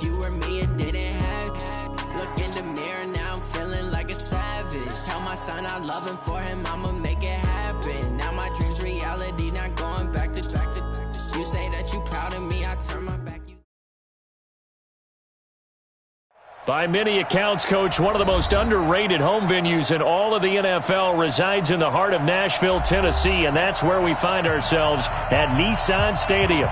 you were me and didn't have. Look in the mirror, now I'm feeling like a savage. Tell my son I love him, for him I'ma make it happen. Now my dream's reality, not going back to. You say that you proud of me, I turn my back. By many accounts, Coach, one of the most underrated home venues in all of the NFL resides in the heart of Nashville, Tennessee, and that's where we find ourselves at Nissan Stadium.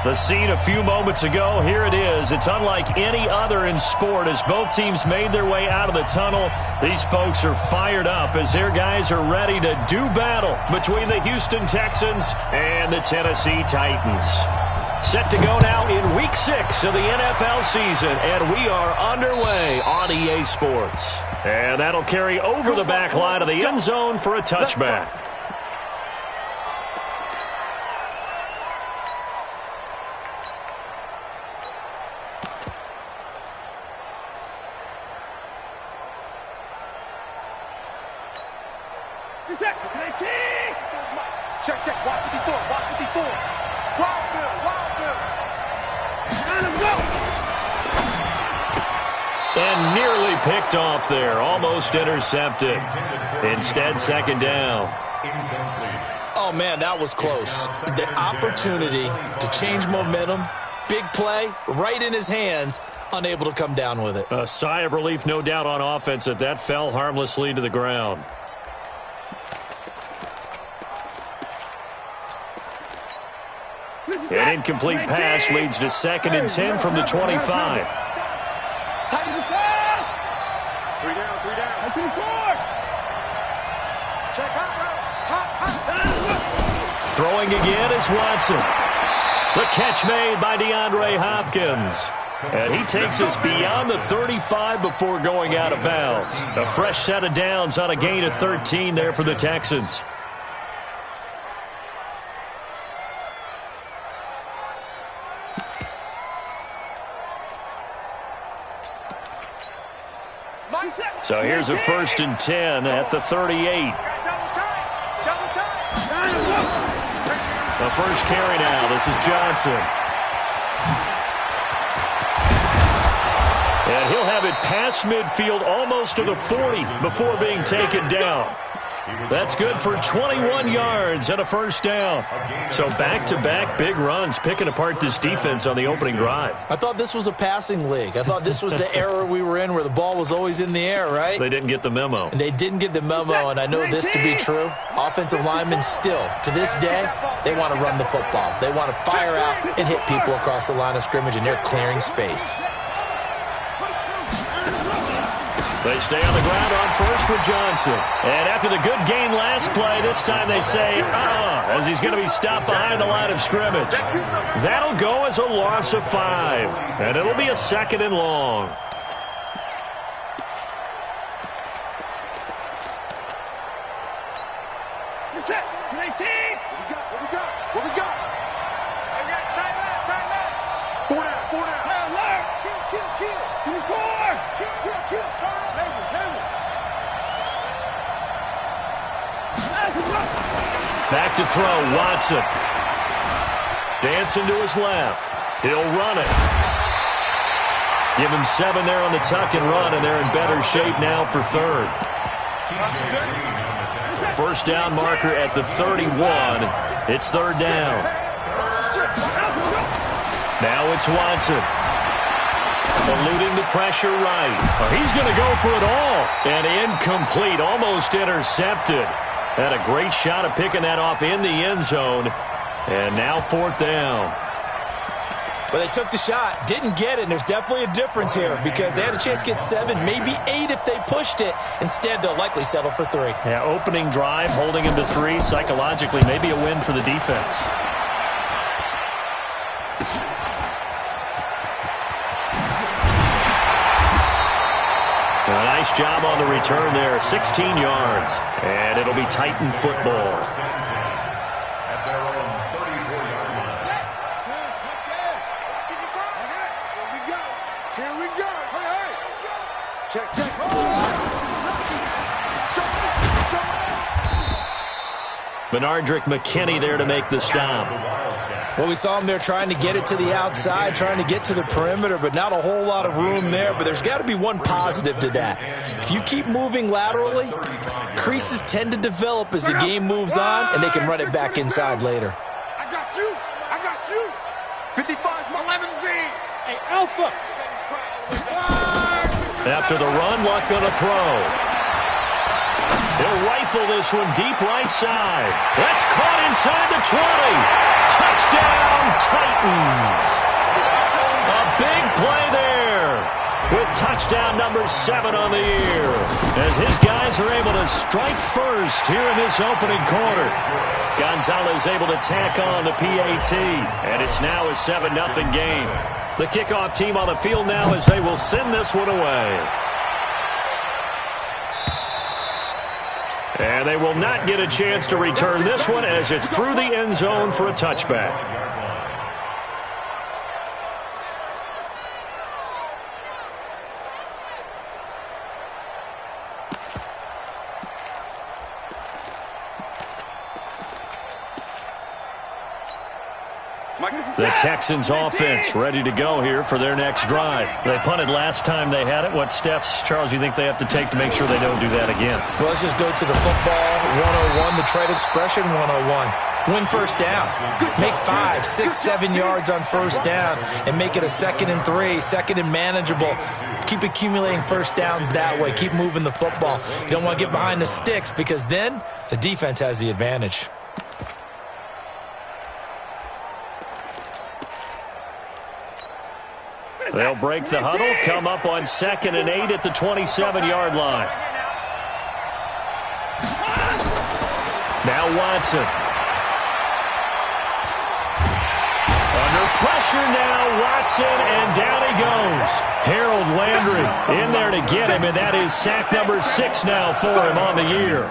The scene a few moments ago, here it is. It's unlike any other in sport as both teams made their way out of the tunnel. These folks are fired up as their guys are ready to do battle between the Houston Texans and the Tennessee Titans. Set to go now in Week 6 of the NFL season, and we are underway on EA Sports. And that'll carry over the back line of the end zone for a touchback. Check, watch 54. And nearly picked off there, almost intercepted. Instead, second down. Oh, man, that was close. The opportunity to change momentum, big play, right in his hands, unable to come down with it. A sigh of relief, no doubt, on offense that fell harmlessly to the ground. An incomplete pass leads to 2nd and 10 from the 25. Throwing again is Watson. The catch made by DeAndre Hopkins. And he takes us beyond the 35 before going out of bounds. A fresh set of downs on a gain of 13 there for the Texans. So here's a 1st and 10 at the 38. The first carry now. This is Johnson. And he'll have it past midfield almost to the 40 before being taken down. That's good for 21 yards and a first down. So back-to-back big runs, picking apart this defense on the opening drive. I thought this was a passing league. I thought this was the era we were in where the ball was always in the air, right? They didn't get the memo. And they didn't get the memo, and I know this to be true. Offensive linemen still, to this day, they want to run the football. They want to fire out and hit people across the line of scrimmage, and they're clearing space. They stay on the ground on first with Johnson. And after the good gain last play, this time they say, as he's going to be stopped behind the line of scrimmage. That'll go as a loss of 5. And it'll be a 2nd and long. What we got? Back to throw, Watson. Dancing to his left. He'll run it. Give him 7 there on the tuck and run, and they're in better shape now for 3rd. First down marker at the 31. It's 3rd down. Now it's Watson. Eluding the pressure right. He's going to go for it all. And incomplete, almost intercepted. Had a great shot of picking that off in the end zone. And now 4th down. Well, they took the shot, didn't get it, and there's definitely a difference here because they had a chance to get 7, maybe 8 if they pushed it. Instead, they'll likely settle for 3. Yeah, opening drive, holding him to 3. Psychologically, maybe a win for the defense. A nice job on the return there, 16 yards. And it'll be Titan football. Here we go. Check. Benardrick McKinney there to make the stop. Well, we saw him there trying to get it to the outside, trying to get to the perimeter, but not a whole lot of room there. But there's got to be one positive to that. If you keep moving laterally, creases tend to develop as the game moves on, and they can run it back inside later. I got you. I got you. 55's my 11 Z. Hey, Alpha. After the run, Luck going to throw. He'll rifle this one deep right side. That's caught inside the 20. Touchdown, Titans. A big play there with touchdown number 7 on the year as his guys are able to strike first here in this opening quarter. Gonzalez able to tack on the PAT, and it's now a 7-0 game. The kickoff team on the field now as they will send this one away. And they will not get a chance to return this one as it's through the end zone for a touchback. The Texans offense ready to go here for their next drive. They punted last time they had it. What steps, Charles, you think they have to take to make sure they don't do that again? Well, let's just go to the football 101, the trade expression 101. Win first down. Make 5, 6, 7 yards on first down and make it a 2nd and 3, 2nd and manageable. Keep accumulating first downs that way. Keep moving the football. You don't want to get behind the sticks because then the defense has the advantage. They'll break the huddle, come up on 2nd and 8 at the 27-yard line. Now Watson. Under pressure now, Watson, and down he goes. Harold Landry in there to get him, and that is sack number 6 now for him on the year.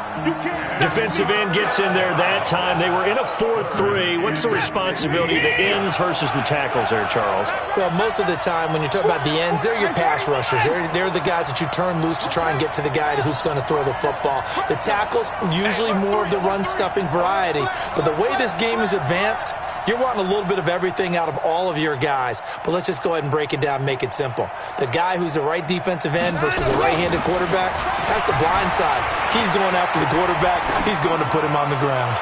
Defensive end gets in there that time. They were in a 4-3. What's the responsibility of the ends versus the tackles there, Charles? Well, most of the time when you talk about the ends, they're your pass rushers. They're the guys that you turn loose to try and get to the guy who's going to throw the football. The tackles, usually more of the run-stuffing variety. But the way this game is advanced, you're wanting a little bit of everything out of all of your guys. But let's just go ahead and break it down and make it simple. The guy who's the right defensive end versus a right-handed quarterback, that's the blind side. He's going after the quarterback. He's going to put him on the ground.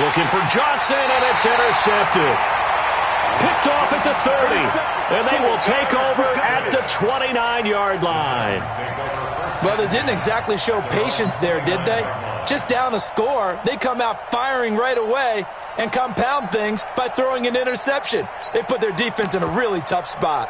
Looking for Johnson, and it's intercepted. Picked off at the 30, and they will take over at the 29-yard line. Well, they didn't exactly show patience there, did they? Just down a score, they come out firing right away and compound things by throwing an interception. They put their defense in a really tough spot.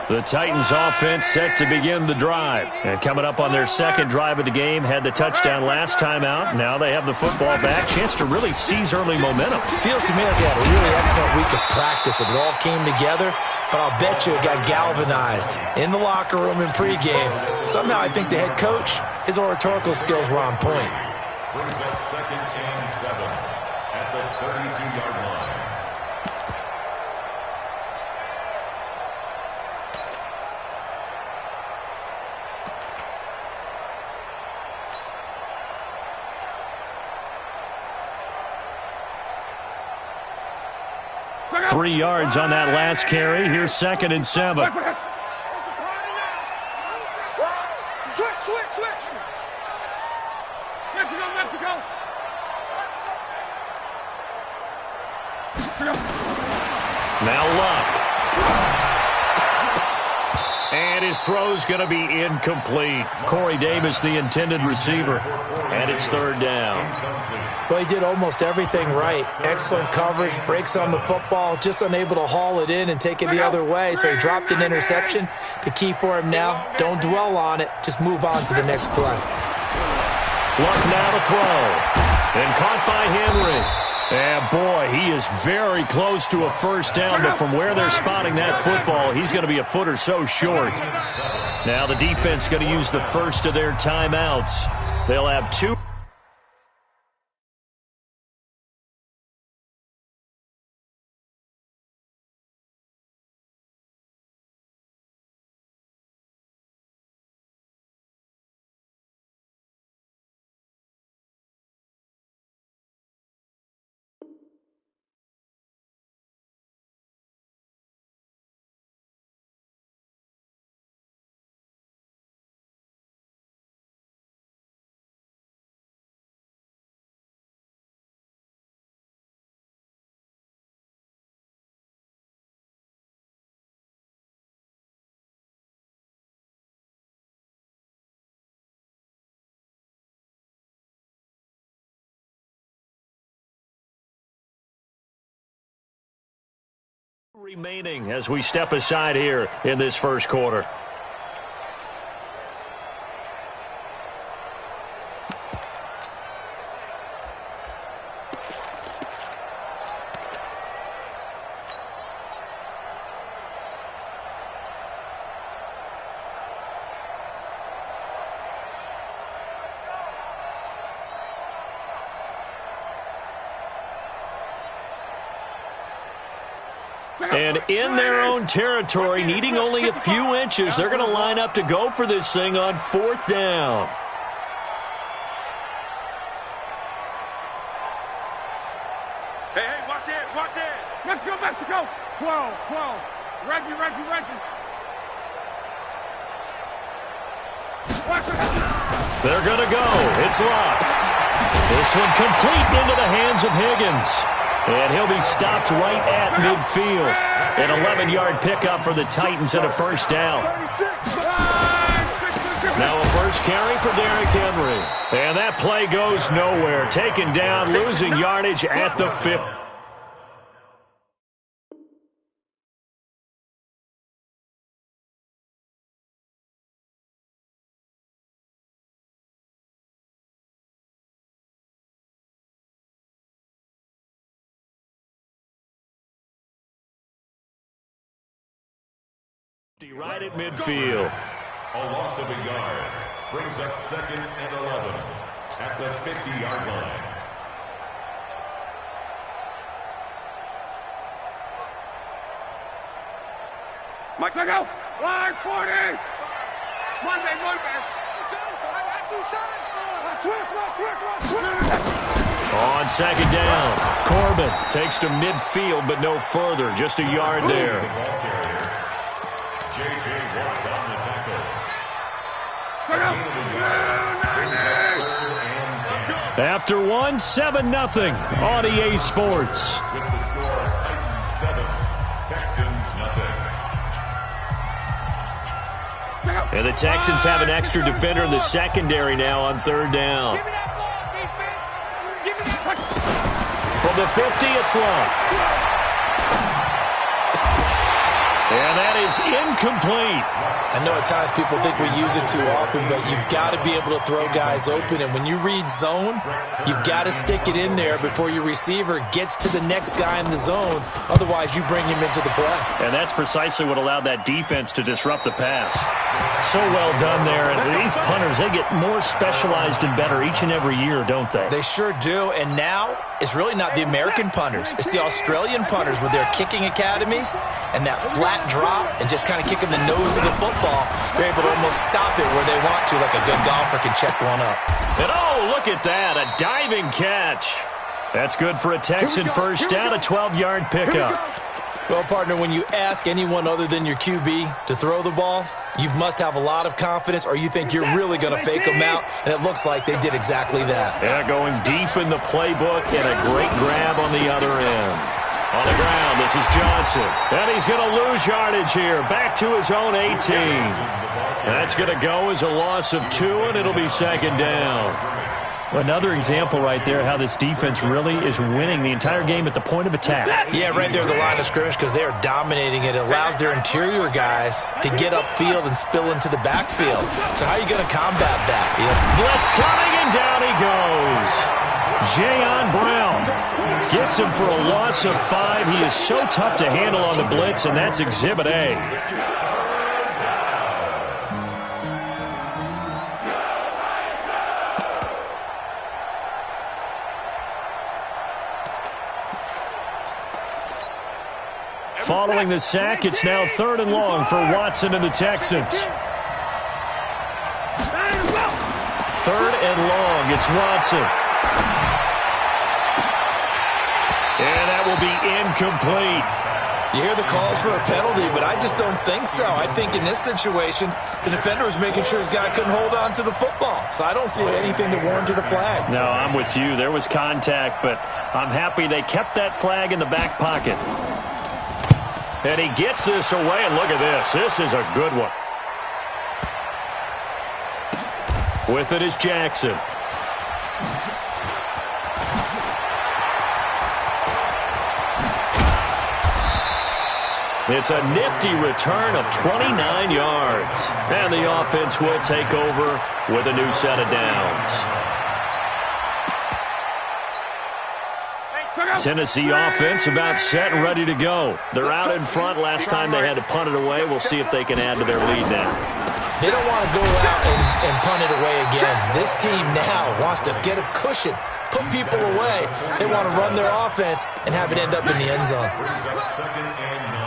The Titans offense set to begin the drive. And coming up on their second drive of the game, had the touchdown last time out. Now they have the football back. Chance to really seize early momentum. Feels to me like they had a really excellent week of practice. It all came together, but I'll bet you it got galvanized in the locker room in pregame. Somehow I think the head coach, his oratorical skills were on point. Brings up 2nd and 7 at the 32-yard line. Three yards on that last carry. Here's 2nd and 7. Switch. Mexico. Now Luck. And his throw's going to be incomplete. Corey Davis, the intended receiver. And it's 3rd down. Well, he did almost everything right. Excellent coverage, breaks on the football, just unable to haul it in and take it the other way, so he dropped an interception. The key for him now, don't dwell on it, just move on to the next play. Luck now to throw. And caught by Henry. And boy, he is very close to a first down, but from where they're spotting that football, he's going to be a foot or so short. Now the defense going to use the first of their timeouts. They'll have 2. Remaining as we step aside here in this first quarter. And in their own territory, needing only a few inches, they're going to line up to go for this thing on 4th down. Hey, watch it, watch it. Mexico, Mexico. 12. Reggie. Watch it. They're going to go. It's locked. This one complete into the hands of Higgins. And he'll be stopped right at midfield. An 11-yard pickup for the Titans and a first down. Now a first carry for Derrick Henry. And that play goes nowhere. Taken down, losing yardage at the 50. Right at midfield. A loss of a yard brings up 2nd and 11 at the 50-yard line. Mexico. Line 40. Monday. I got two shots. On 2nd down, Corbin takes to midfield, but no further. Just a yard there. The ball carrier, J.J. Watt on the tackle. After one, 7-0 on EA Sports. With the score, Titans 7, Texans nothing. And the Texans have an extra defender in the secondary now on 3rd down. From the 50, it's long. And that is incomplete. I know at times people think we use it too often, but you've got to be able to throw guys open. And when you read zone, you've got to stick it in there before your receiver gets to the next guy in the zone. Otherwise, you bring him into the play. And that's precisely what allowed that defense to disrupt the pass. So well done there. And these punters, they get more specialized and better each and every year, don't they? They sure do. And now it's really not the American punters. It's the Australian punters with their kicking academies and that flat drop and just kind of kicking the nose of the football. They're able to almost stop it where they want to, like a good golfer can check one up. And oh, look at that, a diving catch. That's good for a Texan first down, a 12-yard pickup. Well, partner, when you ask anyone other than your QB to throw the ball, you must have a lot of confidence or you think you're really going to fake them out, and it looks like they did exactly that. Yeah, going deep in the playbook and a great grab on the other end. On the ground, this is Johnson. And he's going to lose yardage here. Back to his own 18. That's going to go as a loss of 2, and it'll be 2nd down. Another example right there how this defense really is winning the entire game at the point of attack. Yeah, right there at the line of scrimmage because they are dominating it. It allows their interior guys to get upfield and spill into the backfield. So how are you going to combat that? Blitz coming, and down he goes. Jayon Brown gets him for a loss of 5. He is so tough to handle on the blitz, and that's Exhibit A. Following the sack, it's now 3rd and long for Watson and the Texans. 3rd and long, it's Watson. And that will be incomplete. You hear the calls for a penalty, but I just don't think so. I think in this situation, the defender was making sure his guy couldn't hold on to the football. So I don't see anything to warrant a flag. No, I'm with you. There was contact, but I'm happy they kept that flag in the back pocket. And he gets this away, and look at this. This is a good one. With it is Jackson. It's a nifty return of 29 yards. And the offense will take over with a new set of downs. Tennessee offense about set and ready to go. They're out in front. Last time they had to punt it away. We'll see if they can add to their lead now. They don't want to go out and punt it away again. This team now wants to get a cushion, put people away. They want to run their offense and have it end up in the end zone.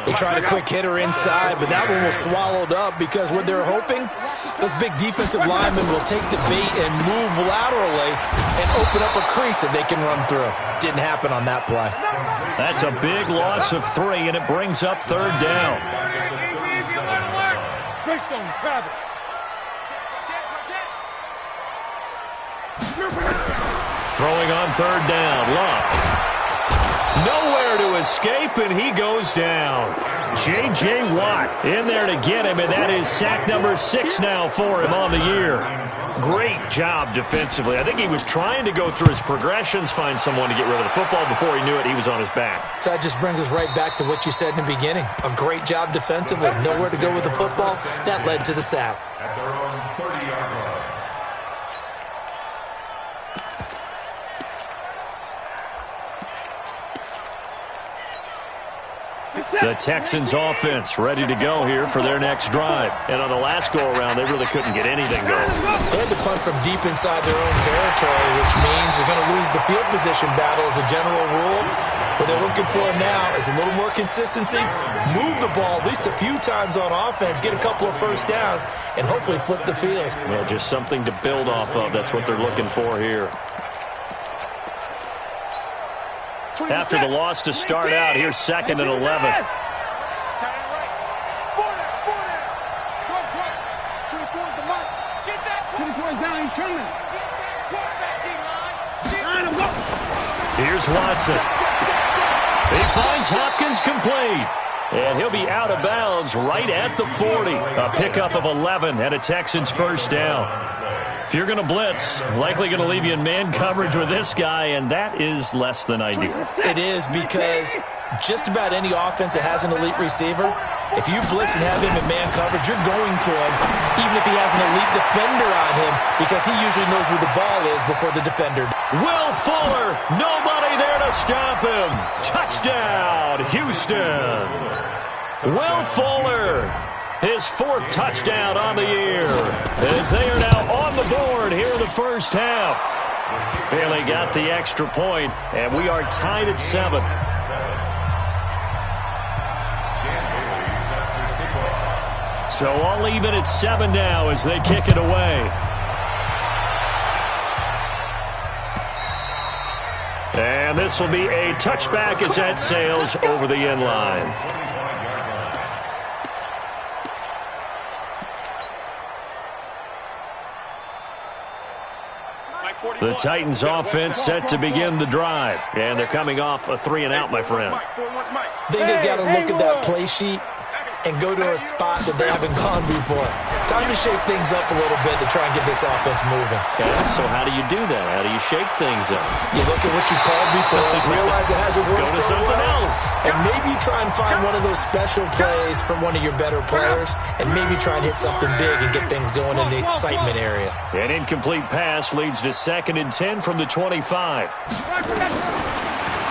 They tried a quick hitter inside, but that one was swallowed up because what they're hoping, those big defensive linemen will take the bait and move laterally and open up a crease that they can run through. Didn't happen on that play. That's a big loss of 3, and it brings up 3rd down. Throwing on 3rd down, Luck. Nowhere to escape, and he goes down. J.J. Watt in there to get him, and that is sack number 6 now for him on the year. Great job defensively. I think he was trying to go through his progressions, find someone to get rid of the football. Before he knew it, he was on his back. So that just brings us right back to what you said in the beginning. A great job defensively. Nowhere to go with the football. That led to the sack. At their own 30-yard line. The Texans offense ready to go here for their next drive. And on the last go-around, they really couldn't get anything going. They had to punt from deep inside their own territory, which means they're going to lose the field position battle as a general rule. What they're looking for now is a little more consistency, move the ball at least a few times on offense, get a couple of first downs, and hopefully flip the field. Yeah, just something to build off of. That's what they're looking for here. After the loss to start out, here's 2nd and 11. Here's Watson. He finds Hopkins complete. And he'll be out of bounds right at the 40. A pickup of 11 and a Texans first down. If you're going to blitz, likely going to leave you in man coverage with this guy, and that is less than ideal. It is, because just about any offense that has an elite receiver, if you blitz and have him in man coverage, you're going to him, even if he has an elite defender on him, because he usually knows where the ball is before the defender. Will Fuller, nobody there to stop him. Touchdown, Houston. Will Fuller, his 4th touchdown on the year, as they are now on the board here in the first half. Bailey got the extra point, and we are tied at 7. So I'll leave it at 7 now as they kick it away. And this will be a touchback as that sails over the end line. The Titans offense set to begin the drive. And they're coming off a 3-and-out, my friend. I think they got to look at that play sheet and go to a spot that they haven't gone before. Time to shake things up a little bit to try and get this offense moving. Okay, so how do you do that? How do you shake things up? You look at what you called before, realize it hasn't worked Go to something else. and maybe try and find one of those special plays from one of your better players, and maybe try and hit something big and get things going in the excitement area. An incomplete pass leads to 2nd and 10 from the 25.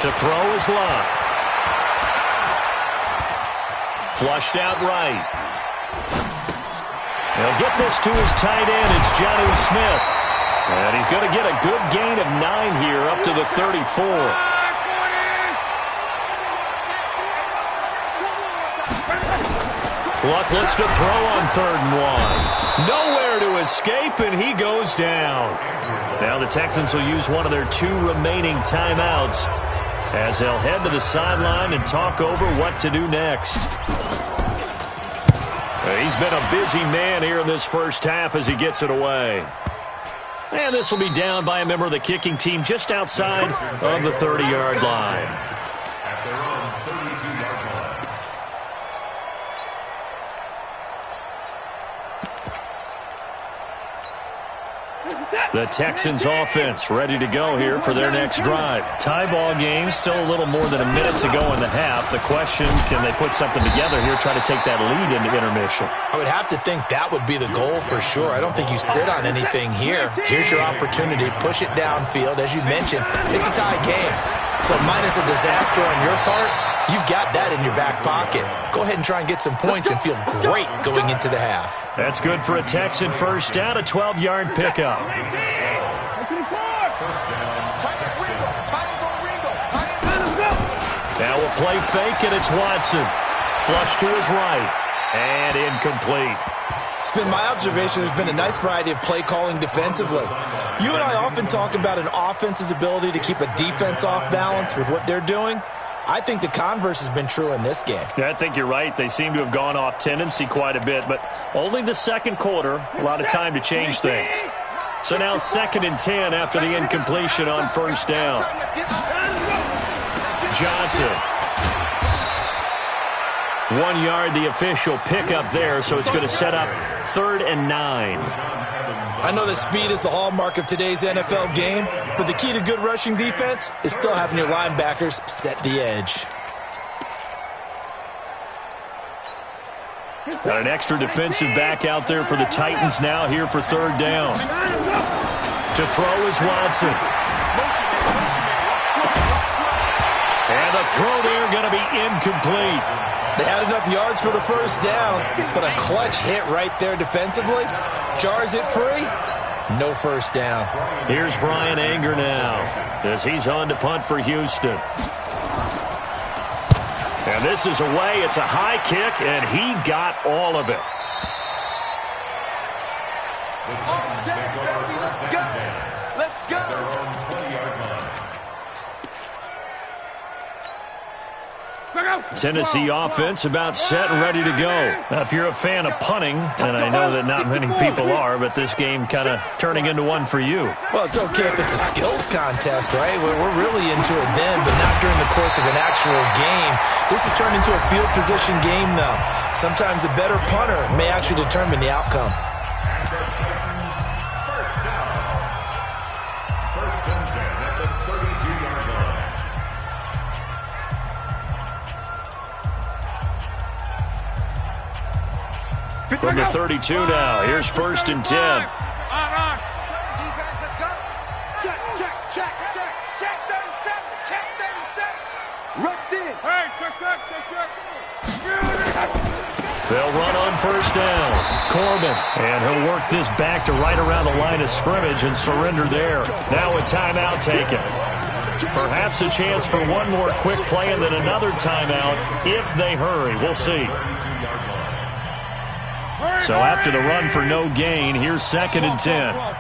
To throw is Love. Flushed out right. He'll get this to his tight end. It's Jonnu Smith. And he's going to get a good gain of 9 here up to the 34. Luck looks to throw on 3rd and 1. Nowhere to escape, and he goes down. Now the Texans will use one of their 2 remaining timeouts as they'll head to the sideline and talk over what to do next. He's been a busy man here in this first half as he gets it away. And this will be down by a member of the kicking team just outside of the 30-yard line. At their own 32-yard line. The Texans offense ready to go here for their next drive. Tie ball game, still a little more than a minute to go in the half. The question, can they put something together here, try to take that lead into intermission? I would have to think that would be the goal for sure. I don't think you sit on anything here. Here's your opportunity. Push it downfield. As you mentioned, it's a tie game. So minus a disaster on your part, you've got that in your back pocket. Go ahead and try and get some points and feel great going into the half. That's good for a Texan first down, a 12-yard pickup. Now we'll play fake, and it's Watson. Flush to his right, and incomplete. It's been my observation there's been a nice variety of play calling defensively. You and I often talk about an offense's ability to keep a defense off balance with what they're doing. I think the converse has been true in this game. Yeah, I think you're right. They seem to have gone off tendency quite a bit, but only the second quarter, a lot of time to change things. So now 2nd and 10 after the incompletion on first down. Johnson. 1 yard, the official pickup there, so it's going to set up 3rd and 9. I know that speed is the hallmark of today's NFL game, but the key to good rushing defense is still having your linebackers set the edge. Got an extra defensive back out there for the Titans now here for 3rd down. To throw is Watson. And the throw there going to be incomplete. They had enough yards for the first down, but a clutch hit right there defensively. Jars it free. No first down. Here's Brian Anger now as he's on to punt for Houston. And this is away. It's a high kick, and he got all of it. Let's go. Tennessee offense about set and ready to go. Now, if you're a fan of punting, and I know that not many people are, but this game kind of turning into one for you. Well, it's okay if it's a skills contest, right? We're really into it then, but not during the course of an actual game. This has turned into a field position game, though. Sometimes a better punter may actually determine the outcome. First and 10 at the 32-yard line. From the 32 now, here's 1st and 10. Defense, let's go. Check, check, check, check, check 37, check 37. Rush in. Hey, check. They'll run on first down. Corbin, and he'll work this back to right around the line of scrimmage and surrender there. Now a timeout taken. Perhaps a chance for one more quick play and then another timeout if they hurry. We'll see. So after the run for no gain, here's 2nd and 10. I'm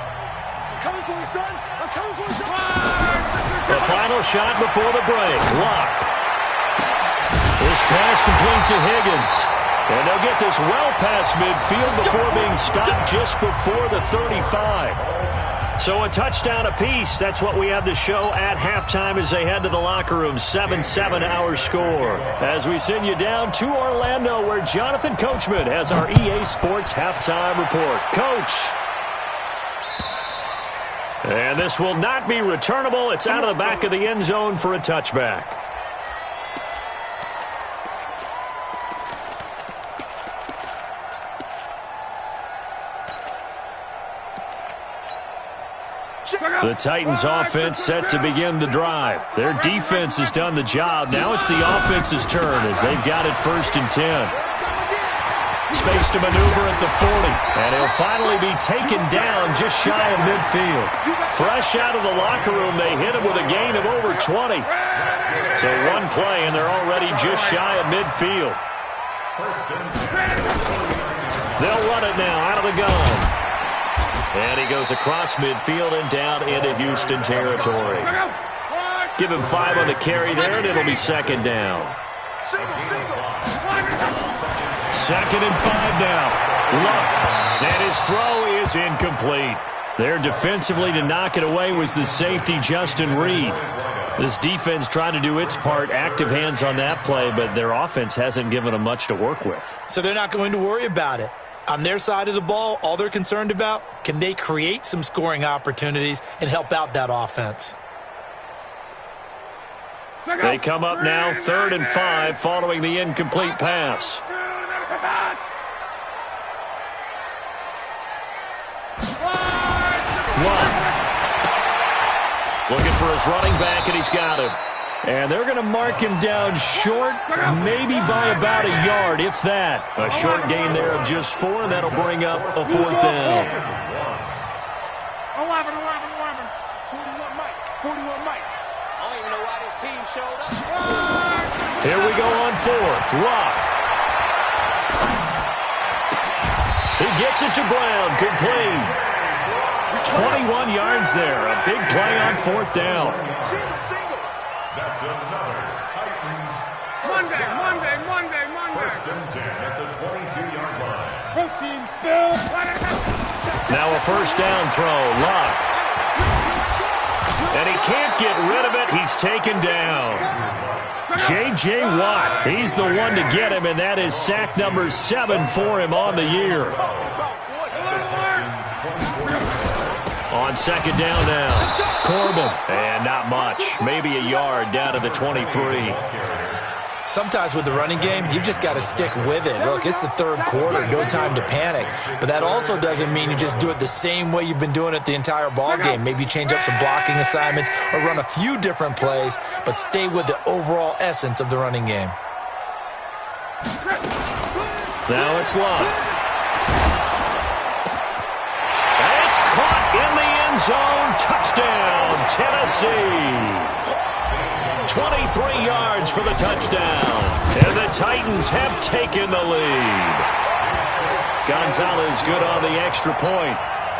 coming for you, son. I'm coming for you, son. The final shot before the break. Luck. This pass complete to Higgins. And they'll get this well past midfield before being stopped just before the 35. So a touchdown apiece. That's what we have to show at halftime as they head to the locker room. 7-7 our score. As we send you down to Orlando, where Jonathan Coachman has our EA Sports halftime report. Coach. And this will not be returnable. It's out of the back of the end zone for a touchback. The Titans offense set to begin the drive. Their defense has done the job. Now it's the offense's turn as they've got it 1st and 10. Space to maneuver at the 40. And he'll finally be taken down just shy of midfield. Fresh out of the locker room, they hit him with a gain of over 20. So one play and they're already just shy of midfield. They'll run it now out of the gun. And he goes across midfield and down into Houston territory. Give him 5 on the carry there, and it'll be 2nd down. 2nd and 5 now. Luck. And his throw is incomplete. There defensively to knock it away was the safety, Justin Reed. This defense tried to do its part, active hands on that play, but their offense hasn't given them much to work with. So they're not going to worry about it. On their side of the ball, all they're concerned about, can they create some scoring opportunities and help out that offense? They come up now 3rd and 5 following the incomplete pass. Looking for his running back, and he's got him. And they're going to mark him down short, maybe by about a yard, if that. A short gain there of just 4, and that'll bring up a 4th down. 11. 41 Mike. 41 Mike. I don't even know why this team showed up. Here we go on 4th. Lock. He gets it to Brown. Complete. 21 yards there. A big play on 4th down. That's another Titans. Monday. 1st and 10 at the 22-yard line. Protein spill. Now a 1st down throw. Lock. And he can't get rid of it. He's taken down. J.J. Watt, he's the one to get him, and that is sack number 7 for him on the year. On 2nd down now, Corbin, and not much. Maybe a yard down to the 23. Sometimes with the running game, you've just got to stick with it. Look, it's the 3rd quarter, no time to panic. But that also doesn't mean you just do it the same way you've been doing it the entire ball game. Maybe change up some blocking assignments or run a few different plays, but stay with the overall essence of the running game. Now it's Love. It's caught in the end zone. Touchdown, Tennessee. 23 yards for the touchdown. And the Titans have taken the lead. Gonzalez good on the extra point.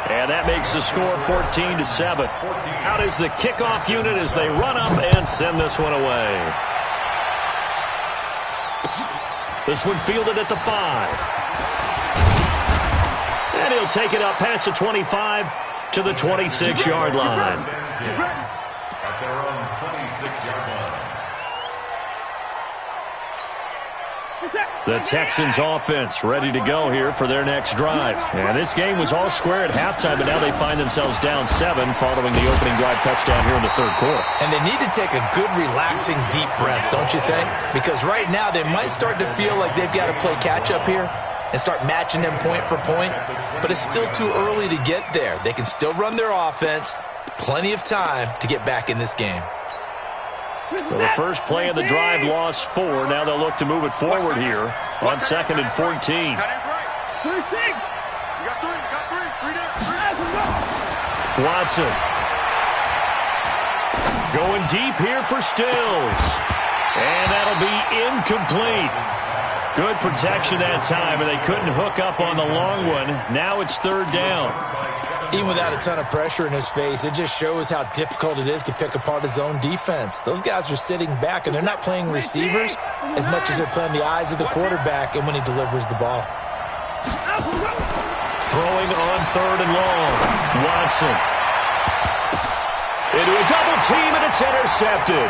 And that makes the score 14-7. Out is the kickoff unit as they run up and send this one away. This one fielded at the 5. And he'll take it up past the 25 to the 26-yard line. At their own 26-yard line. The Texans offense ready to go here for their next drive. And this game was all square at halftime, but now they find themselves down 7 following the opening drive touchdown here in the 3rd quarter. And they need to take a good, relaxing, deep breath, don't you think? Because right now they might start to feel like they've got to play catch-up here and start matching them point for point. But it's still too early to get there. They can still run their offense. Plenty of time to get back in this game. Well, the first play of the drive lost 4. Now they'll look to move it forward here on 2nd and 14. Watson. Going deep here for Stills. And that'll be incomplete. Good protection that time, and they couldn't hook up on the long one. Now it's 3rd down. Even without a ton of pressure in his face, it just shows how difficult it is to pick apart his own defense. Those guys are sitting back, and they're not playing receivers as much as they're playing the eyes of the quarterback and when he delivers the ball. Throwing on 3rd and long. Watson. Into a double team, and it's intercepted.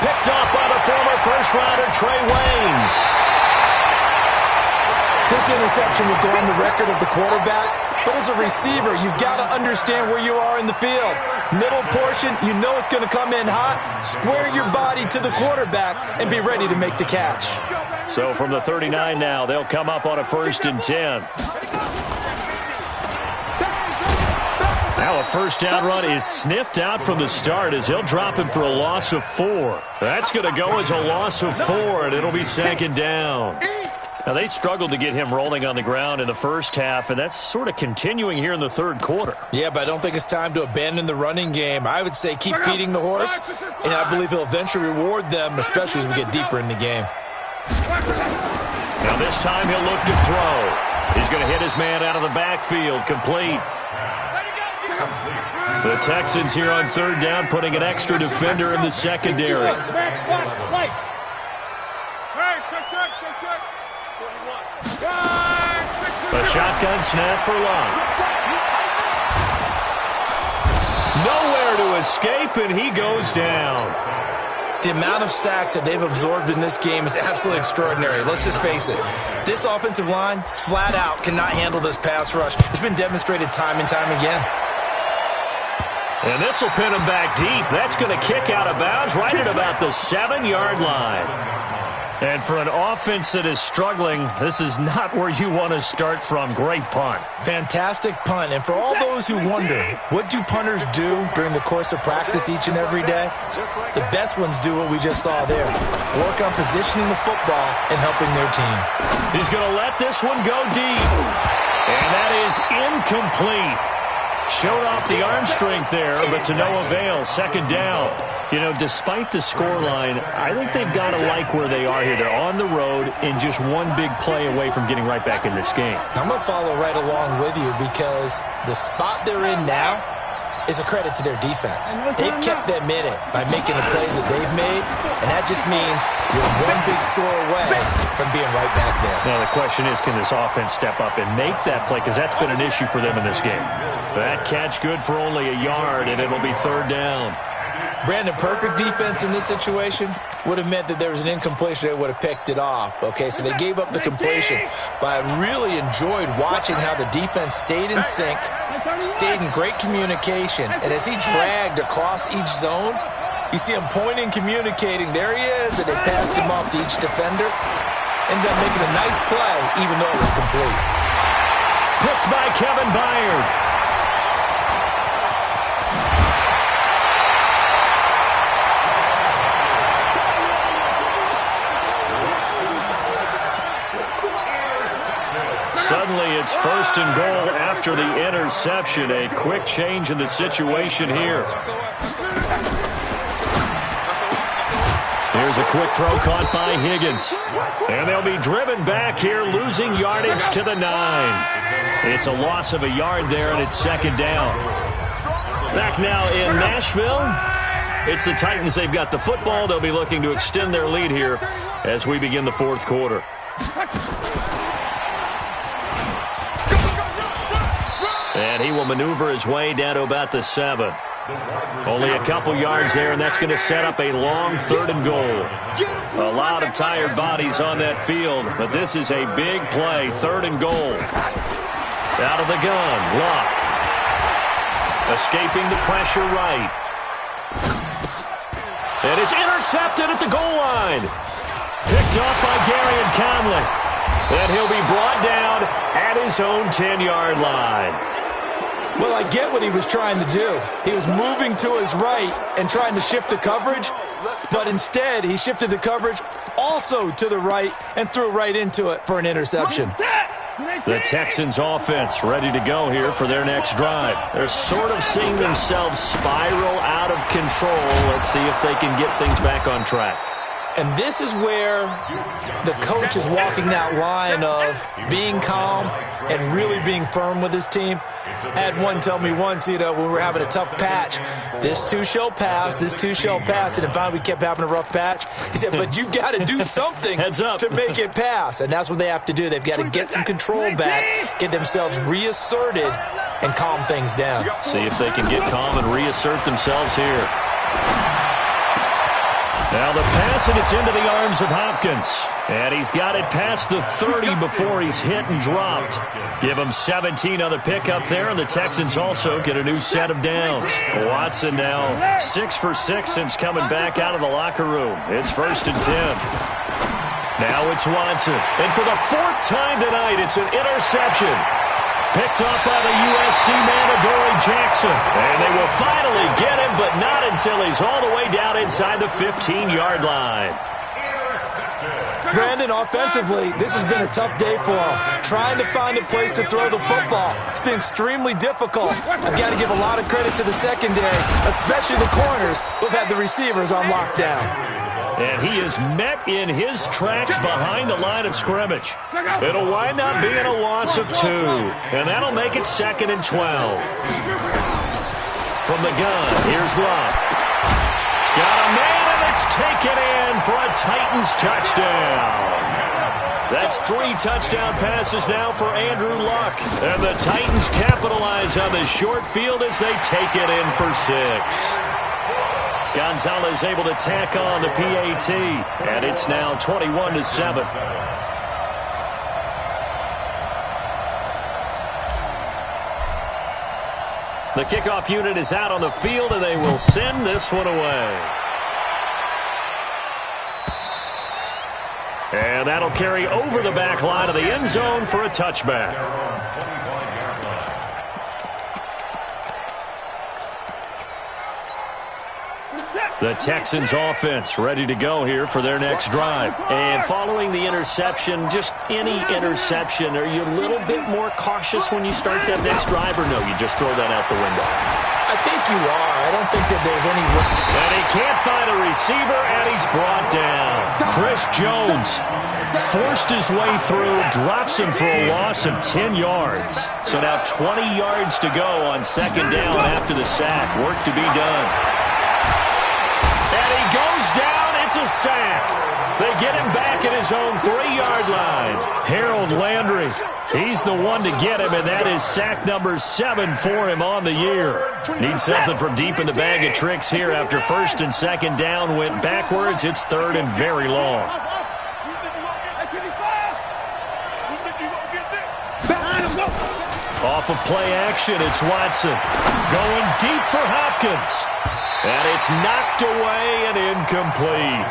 Picked off by the former first-rounder Trey Waynes. This interception will go on the record of the quarterback. But as a receiver, you've got to understand where you are in the field. Middle portion, you know it's going to come in hot. Square your body to the quarterback and be ready to make the catch. So from the 39 now, they'll come up on a 1st and 10. Now a 1st down run is sniffed out from the start as he'll drop him for a loss of 4. That's going to go as a loss of 4, and it'll be 2nd down. Now, they struggled to get him rolling on the ground in the first half, and that's sort of continuing here in the 3rd quarter. Yeah, but I don't think it's time to abandon the running game. I would say keep feeding the horse, and I believe he'll eventually reward them, especially as we get deeper in the game. Now, this time he'll look to throw. He's going to hit his man out of the backfield, complete. The Texans here on 3rd down, putting an extra defender in the secondary. A shotgun snap for Love. Nowhere to escape, and he goes down. The amount of sacks that they've absorbed in this game is absolutely extraordinary. Let's just face it. This offensive line, flat out, cannot handle this pass rush. It's been demonstrated time and time again. And this will pin him back deep. That's going to kick out of bounds right at about the 7-yard line. And for an offense that is struggling, this is not where you want to start from. Great punt. Fantastic punt. And for all those who wonder, what do punters do during the course of practice each and every day? The best ones do what we just saw there. Work on positioning the football and helping their team. He's going to let this one go deep. And that is incomplete. Showed off the arm strength there, but to no avail. Second down. You know, despite the scoreline, I think they've got to like where they are here. They're on the road and just one big play away from getting right back in this game. I'm going to follow right along with you because the spot they're in now is a credit to their defense. They've kept them in it by making the plays that they've made, and that just means you're one big score away from being right back there. Now the question is, can this offense step up and make that play? Because that's been an issue for them in this game. That catch good for only a yard, and it'll be third down. Brandon, perfect defense in this situation would have meant that there was an incompletion that would have picked it off. Okay, so they gave up the completion. But I really enjoyed watching how the defense stayed in sync, stayed in great communication, and as he dragged across each zone, you see him pointing, communicating. There he is, and they passed him off to each defender. Ended up making a nice play, even though it was complete. Picked by Kevin Byard. Suddenly it's first and goal after the interception. A quick change in the situation here. Here's a quick throw caught by Higgins. And they'll be driven back here, losing yardage to the 9. It's a loss of a yard there, and it's second down. Back now in Nashville. It's the Titans. They've got the football. They'll be looking to extend their lead here as we begin the fourth quarter. And he will maneuver his way down to about the 7. Only a couple yards there, and that's going to set up a long third and goal. A lot of tired bodies on that field, but this is a big play, third and goal. Out of the gun, Luck. Escaping the pressure right. And it's intercepted at the goal line. Picked off by Garyon Conley. And he'll be brought down at his own 10-yard line. Well, I get what he was trying to do. He was moving to his right and trying to shift the coverage, but instead he shifted the coverage also to the right and threw right into it for an interception. The Texans offense ready to go here for their next drive. They're sort of seeing themselves spiral out of control. Let's see if they can get things back on track. And this is where the coach is walking that line of being calm and really being firm with his team. I had one tell me once, when we were having a tough patch, this too shall pass, this too shall pass. And finally we kept having a rough patch. He said, but you've got to do something to make it pass. And that's what they have to do. They've got to get some control back, get themselves reasserted, and calm things down. See if they can get calm and reassert themselves here. Now the pass, and it's into the arms of Hopkins. And he's got it past the 30 before he's hit and dropped. Give him 17 on the pickup there, and the Texans also get a new set of downs. Watson now 6 for 6 since coming back out of the locker room. It's first and 10. Now it's Watson. And for the 4th time tonight, it's an interception. Picked off by the USC man, Adoree Jackson. And they will finally get him, but not until he's all the way down inside the 15-yard line. Brandon, offensively, this has been a tough day for him. Trying to find a place to throw the football. It's been extremely difficult. I've got to give a lot of credit to the secondary, especially the corners who've had the receivers on lockdown. And he is met in his tracks behind the line of scrimmage. It'll wind up being a loss of 2. And that'll make it 2nd and 12. From the gun, here's Luck. Got a man, and it's taken in for a Titans touchdown. That's 3 touchdown passes now for Andrew Luck. And the Titans capitalize on the short field as they take it in for 6. Gonzalez able to tack on the PAT, and it's now 21-7. The kickoff unit is out on the field, and they will send this one away. And that'll carry over the back line of the end zone for a touchback. The Texans offense ready to go here for their next drive. And following the interception, just any interception, are you a little bit more cautious when you start that next drive, or no, you just throw that out the window? I think you are. I don't think that there's any... And he can't find a receiver, and he's brought down. Chris Jones forced his way through, drops him for a loss of 10 yards. So now 20 yards to go on second down after the sack. Work to be done. And he goes down. It's a sack. They get him back at his own 3-yard line. Harold Landry, he's the one to get him, and that is sack number 7 for him on the year. Needs something from deep in the bag of tricks here after first and second down went backwards. It's third and very long. Off of play action, it's Watson. Going deep for Hopkins. And it's knocked away and incomplete.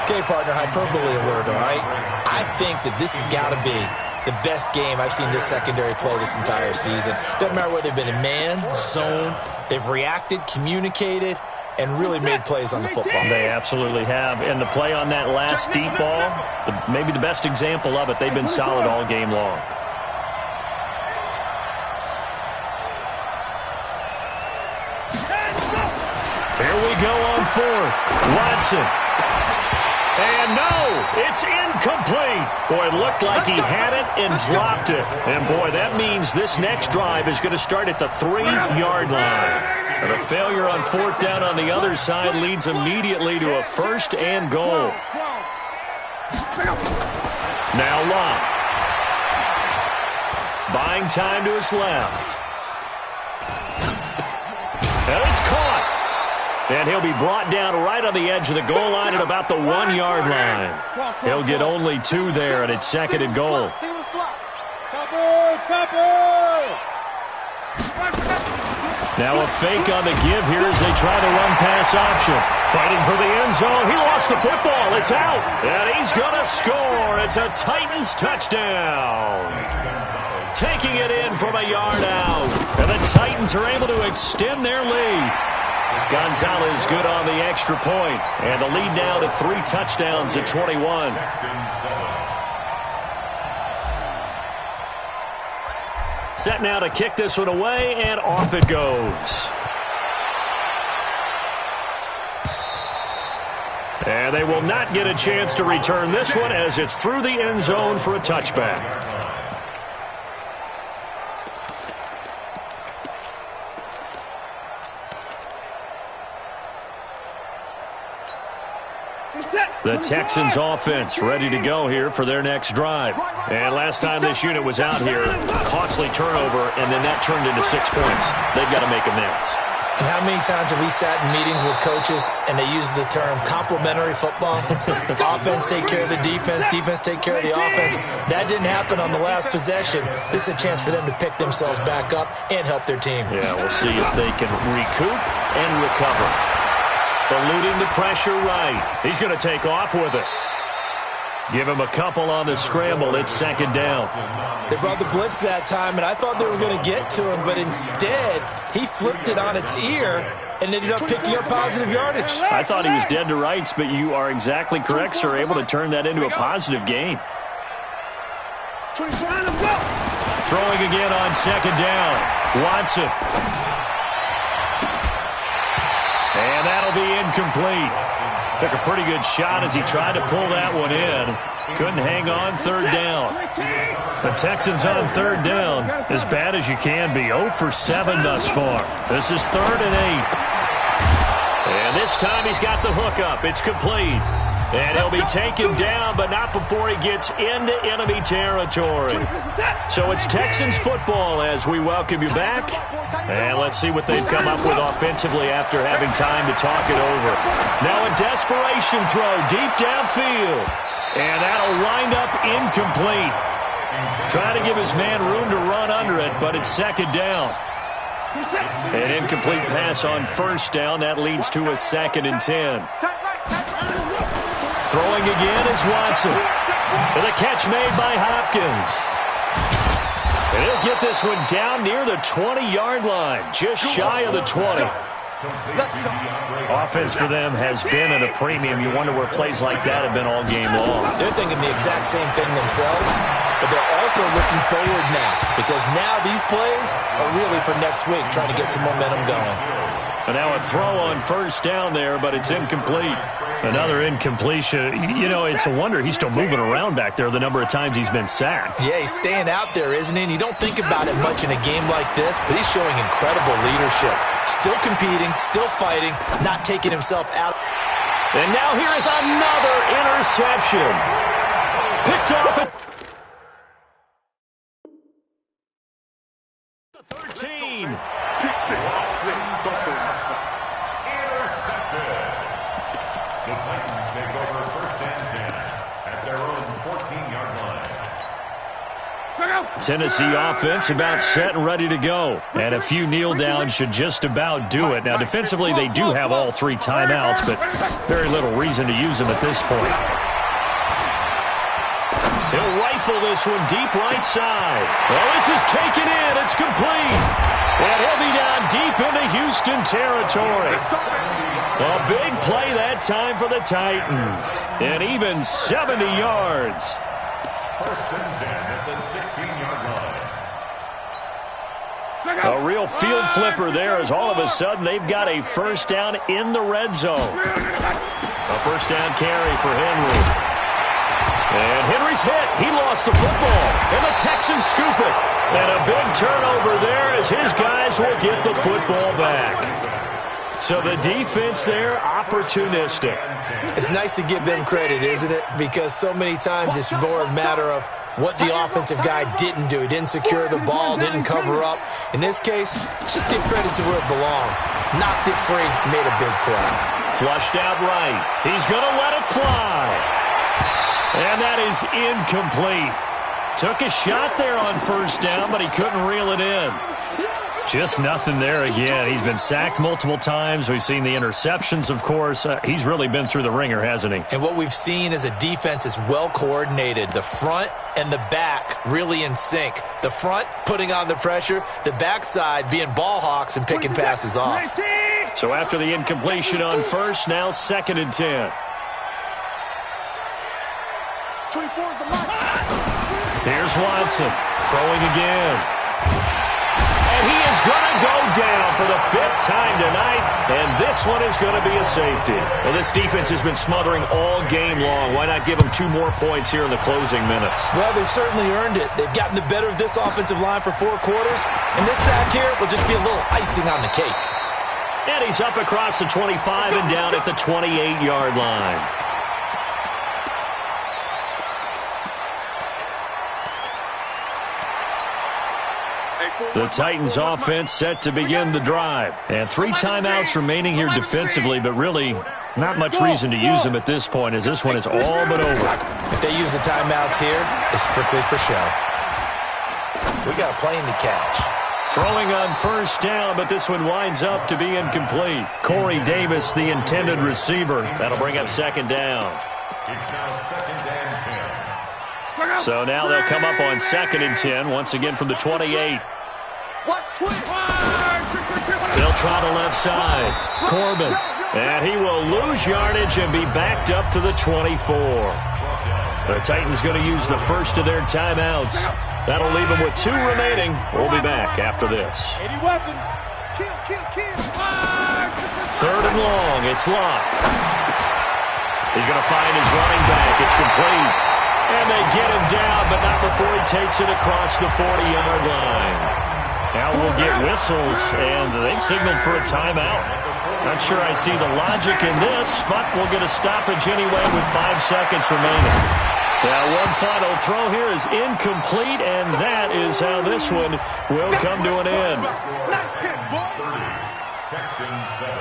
Okay, partner, hyperbole alert, all right? I think that this has got to be the best game I've seen this secondary play this entire season. Doesn't matter whether they've been in man, zone, they've reacted, communicated, and really made plays on the football. They absolutely have. And the play on that last deep ball, maybe the best example of it, they've been solid all game long. Here we go on fourth. Watson. And no, it's incomplete. Boy, it looked like he had it and dropped it. And, boy, that means this next drive is going to start at the 3-yard line. And a failure on fourth down on the other side leads immediately to a first and goal. Now Locke. Buying time to his left. And it's caught. And he'll be brought down right on the edge of the goal line at about the 1-yard line. He'll get only 2 there, and it's second and goal. Now a fake on the give here as they try to run pass option. Fighting for the end zone. He lost the football. It's out. And he's going to score. It's a Titans touchdown. Taking it in from a yard out. And the Titans are able to extend their lead. Gonzalez good on the extra point. And the lead now to 3 touchdowns at 21. Set now to kick this one away, and off it goes. And they will not get a chance to return this one as it's through the end zone for a touchback. The Texans offense ready to go here for their next drive. And last time this unit was out here, costly turnover, and then that turned into 6 points. They've got to make amends. And how many times have we sat in meetings with coaches and they use the term complementary football? Offense take care of the defense, defense take care of the offense. That didn't happen on the last possession. This is a chance for them to pick themselves back up and help their team. Yeah, we'll see if they can recoup and recover. Eluding the pressure right. He's going to take off with it. Give him a couple on the scramble. It's second down. They brought the blitz that time, and I thought they were going to get to him, but instead, he flipped it on its ear and ended up picking up positive yardage. I thought he was dead to rights, but you are exactly correct, sir. Able to turn that into a positive gain. Throwing again on second down. Watson. And that'll be incomplete. Took a pretty good shot as he tried to pull that one in. Couldn't hang on third down. The Texans on third down, as bad as you can be. 0 for 7 thus far. This is 3rd and 8. And this time he's got the hook up. It's complete. And he'll be taken down, but not before he gets into enemy territory. So it's Texans football as we welcome you back. And let's see what they've come up with offensively after having time to talk it over. Now a desperation throw deep downfield. And that'll wind up incomplete. Trying to give his man room to run under it, but it's second down. An incomplete pass on first down. That leads to a 2nd and 10. Throwing again is Watson. And a catch made by Hopkins. And he'll get this one down near the 20-yard line, just shy of the 20. Offense for them has been at a premium. You wonder where plays like that have been all game long. They're thinking the exact same thing themselves, but they're also looking forward now because now these plays are really for next week, trying to get some momentum going. And now a throw on first down there, but it's incomplete. Another incompletion. You know, it's a wonder he's still moving around back there the number of times he's been sacked. Yeah, he's staying out there, isn't he? And you don't think about it much in a game like this, but he's showing incredible leadership. Still competing, still fighting, not taking himself out. And now here is another interception. Picked off at the 13. Pick 6. Intercepted. The Titans take over 1st and 10 at their own 14-yard line. Tennessee offense about set and ready to go. And a few kneel downs should just about do it. Now, defensively, they do have all 3 timeouts, but very little reason to use them at this point. He'll rifle this one deep right side. Well, this is taken in. It's complete. And he'll be down deep into Houston territory. A big play that time for the Titans. And even 70 yards. 1st and 10 at the 16-yard line. A real field flipper there as all of a sudden they've got a first down in the red zone. A first down carry for Henry. And Henry's hit. He lost the football. And the Texans scoop it. And a big turnover there as his guys will get the football back. So the defense there, opportunistic. It's nice to give them credit, isn't it? Because so many times it's more a matter of what the offensive guy didn't do. He didn't secure the ball, didn't cover up. In this case, just give credit to where it belongs. Knocked it free, made a big play. Flushed out right. He's going to let it fly. And that is incomplete. Took a shot there on first down, but he couldn't reel it in. Just nothing there again. He's been sacked multiple times. We've seen the interceptions, of course. He's really been through the ringer, hasn't he? And what we've seen is a defense that's well coordinated. The front and the back really in sync. The front putting on the pressure, the backside being ball hawks and picking passes off. So after the incompletion on first, now 2nd and 10. 24 is the mark. Here's Watson throwing again. And he is going to go down for the 5th time tonight, and this one is going to be a safety. Well, this defense has been smothering all game long. Why not give them 2 more points here in the closing minutes? Well, they've certainly earned it. They've gotten the better of this offensive line for 4 quarters, and this sack here will just be a little icing on the cake. And he's up across the 25 and down at the 28-yard line. The Titans offense set to begin the drive. And 3 timeouts remaining here defensively, but really not much reason to use them at this point as this one is all but over. If they use the timeouts here, it's strictly for show. We got a plane to catch. Throwing on first down, but this one winds up to be incomplete. Corey Davis, the intended receiver. That'll bring up 2nd down. It's now 2nd and 10. So now they'll come up on 2nd and 10, once again from the 28. They'll try the left side. Corbin. And he will lose yardage and be backed up to the 24. The Titans going to use the first of their timeouts. That'll leave them with 2 remaining. We'll be back after this. 3rd and long. It's locked. He's going to find his running back. It's complete. And they get him down, but not before he takes it across the 40-yard line. Now we'll get whistles, and they've signaled for a timeout. Not sure I see the logic in this, but we'll get a stoppage anyway with 5 seconds remaining. Now, one final throw here is incomplete, and that is how this one will come to an end. Texans 7.